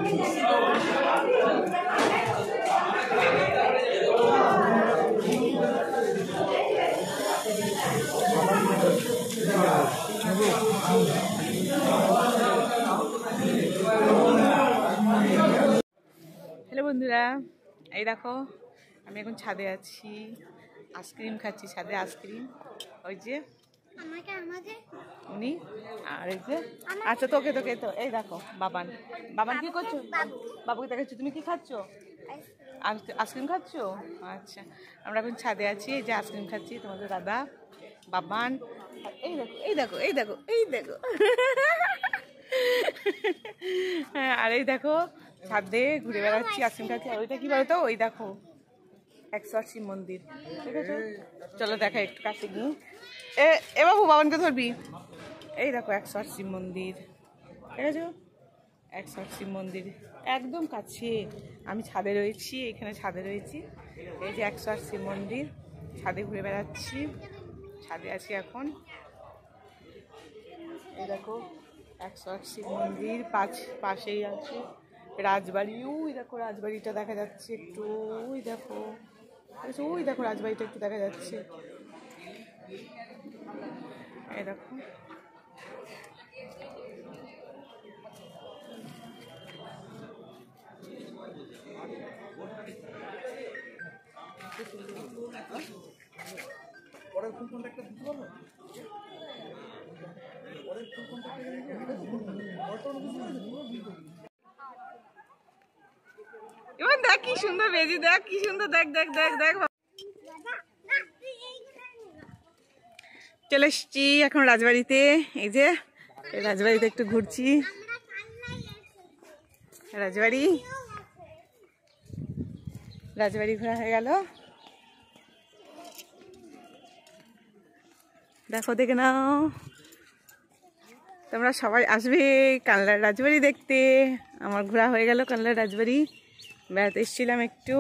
Hello বন্ধুরা, এই দেখো আমি এখন ছাদে আছি, আইসক্রিম খাচ্ছি। ছাদে আইসক্রিম, ওই যে উনি, আর এই যে আচ্ছা তোকে তোকে তো এই দেখো বাবান। বাবান কি করছো? বাবুকে দেখাচ্ছো। তুমি কি খাচ্ছ? আইসক্রিম খাচ্ছ? আচ্ছা, আমরা এখন ছাদে আছি, এই যে আইসক্রিম খাচ্ছি। তোমাদের দাদা, বাবান, এই দেখো এই দেখো এই দেখো এই দেখো হ্যাঁ, আর এই দেখো ছাদে ঘুরে বেড়াচ্ছি, আইসক্রিম খাচ্ছি। আর ওইটা কি বলতো, ওই দেখো 180 মন্দির, ঠিক আছে? চলো দেখা একটু কাছে গিয়ে। এ বাবু, বাবানকে ধরবি। এই দেখো 180 মন্দির, ঠিক আছে? 180 মন্দির একদম কাছে। আমি ছাদে রয়েছি, এখানে ছাদে রয়েছি। এই যে 180 মন্দির, ছাদে ঘুরে বেড়াচ্ছি, ছাদে আছি এখন। এই দেখো 180 মন্দির, পাশেই আছে রাজবাড়ি। ওই দেখো রাজবাড়িটা দেখা যাচ্ছে একটু, ওই দেখো, ওই দেখো রাজবাড়িটা একটু দেখা যাচ্ছে। এই দেখো এবার দেখ কি সুন্দর বেজি, দেখ কি সুন্দর, দেখ দেখ দেখ দেখ। চলে এসছি এখন রাজবাড়িতে। এই যে রাজবাড়িতে একটু ঘুরছি। রাজবাড়ি ঘোরা হয়ে গেল। দেখো, দেখে নাও, তোমরা সবাই আসবে কানলার রাজবাড়ি দেখতে। আমার ঘোরা হয়ে গেল কানলার রাজবাড়ি, বেড়াতে এসেছিলাম একটু।